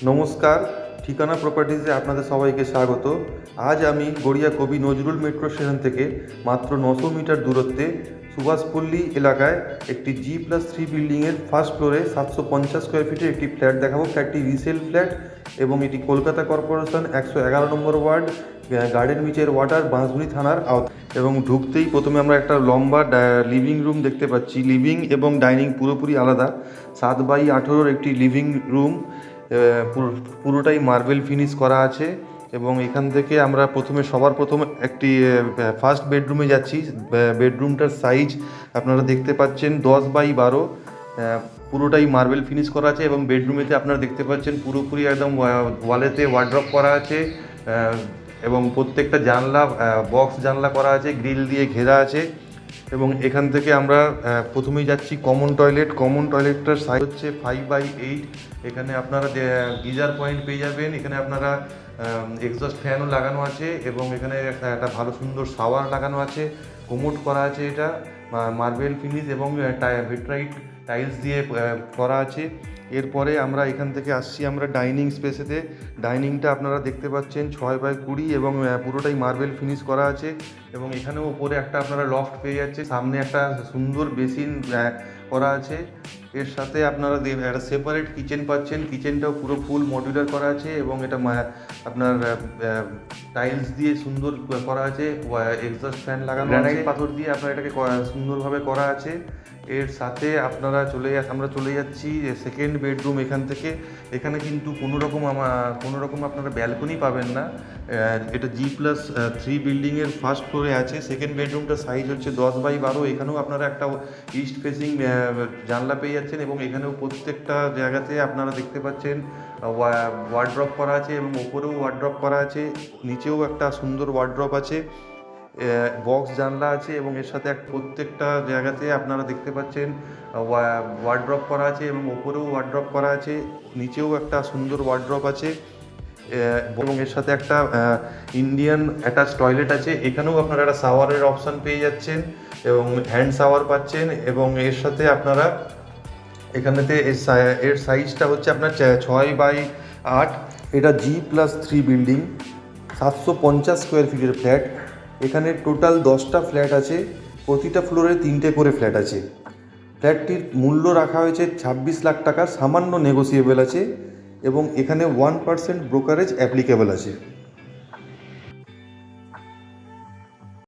নমস্কার, ঠিকানা প্রপার্টিজে আপনাদের সবাইকে স্বাগত। আজ আমি গড়িয়া কবি নজরুল মেট্রো স্টেশন থেকে মাত্র 900 মিটার দূরত্বে সুভাষপল্লী এলাকায় একটি G+3 বিল্ডিংয়ের ফার্স্ট ফ্লোরে 750 স্কোয়ার ফিটের একটি ফ্ল্যাট দেখাবো। ফ্ল্যাটটি রিসেল ফ্ল্যাট এবং এটি কলকাতা কর্পোরেশন 111 নম্বর ওয়ার্ড, গার্ডেন বিচের ওয়াটার, বাঁশগুড়ি থানার আওতায়। এবং ঢুকতেই প্রথমে আমরা একটা লম্বা লিভিং রুম দেখতে পাচ্ছি। লিভিং এবং ডাইনিং পুরোপুরি আলাদা। 7x18 একটি লিভিং রুম, পুরোটাই মার্বেল ফিনিশ করা আছে। এবং এখান থেকে আমরা সবার প্রথমে একটি ফার্স্ট বেডরুমে যাচ্ছি। বেডরুমটার সাইজ আপনারা দেখতে পাচ্ছেন 10x12, পুরোটাই মার্বেল ফিনিশ করা আছে। এবং বেডরুমেতে আপনারা দেখতে পাচ্ছেন পুরোপুরি একদম ওয়ালেতে ওয়ার্ড্রপ করা আছে এবং প্রত্যেকটা জানলা বক্স জানলা করা আছে, গ্রিল দিয়ে ঘেরা আছে। এবং এখান থেকে আমরা প্রথমেই যাচ্ছি কমন টয়লেট। কমন টয়লেটটার সাইজ হচ্ছে 5x8। এখানে আপনারা গিজার পয়েন্ট পেয়ে যাবেন। এখানে আপনারা এক্সস্ট ফ্যানও লাগানো আছে এবং এখানে একটা ভালো সুন্দর শাওয়ার লাগানো আছে, কোমোড করা আছে। এটা মার্বেল ফিনিশ এবং ভিট্রাইট টাইলস দিয়ে করা আছে। এরপরে আমরা এখান থেকে আসছি আমরা ডাইনিং স্পেসেতে। ডাইনিংটা আপনারা দেখতে পাচ্ছেন 6x20 এবং পুরোটাই মার্বেল ফিনিশ করা আছে। এবং এখানেও উপরে একটা আপনারা লফট পেয়ে যাচ্ছে, সামনে একটা সুন্দর বেসিন করা আছে। এর সাথে আপনারা একটা সেপারেট কিচেন পাচ্ছেন। কিচেনটাও পুরো ফুল মডিউলার করা আছে এবং এটা আপনার টাইলস দিয়ে সুন্দর করা আছে, এক্সস্ট ফ্যান লাগানো আছে, গ্রানাইট পাথর দিয়ে আপনার এটাকে সুন্দরভাবে করা আছে। এর সাথে আমরা চলে যাচ্ছি সেকেন্ড বেডরুম। এখান থেকে এখানে কিন্তু কোনো রকম আপনারা ব্যালকনি পাবেন না। এটা G+3 বিল্ডিংয়ের ফার্স্ট ফ্লোরে আছে। সেকেন্ড বেডরুমটার সাইজ হচ্ছে 10x12। এখানেও আপনারা একটা ইস্ট ফেসিং জানলা পেয়ে যাচ্ছেন এবং এখানেও প্রত্যেকটা জায়গাতে আপনারা দেখতে পাচ্ছেন ওয়ার্ড্রপ করা আছে এবং ওপরেও ওয়ার্ড্রপ করা আছে, নিচেও একটা সুন্দর ওয়ার্ড্রপ আছে, বক্স জানলা আছে। এবং এর সাথে প্রত্যেকটা জায়গাতে আপনারা দেখতে পাচ্ছেন ওয়ার্ড্রপ করা আছে এবং ওপরেও ওয়ার্ড্রপ করা আছে, নিচেও একটা সুন্দর ওয়ার্ড্রপ আছে। এবং এর সাথে একটা ইন্ডিয়ান অ্যাটাচ টয়লেট আছে। এখানেও আপনারা একটা শাওয়ারের অপশান পেয়ে যাচ্ছেন এবং হ্যান্ড শাওয়ার পাচ্ছেন। এবং এর সাথে আপনারা এখানেতে এর সাইজটা হচ্ছে আপনার 6x8। এটা G+3 বিল্ডিং, 750 স্কোয়ার ফিটের ফ্ল্যাট। এখানে টোটাল 10টা ফ্ল্যাট আছে, প্রতিটা ফ্লোরে 3টে করে ফ্ল্যাট আছে। ফ্ল্যাটটির মূল্য রাখা হয়েছে 26 লাখ টাকা, সামান্য নেগোসিয়েবল আছে এবং এখানে 1% ব্রোকারেজ অ্যাপ্লিকেবল আছে।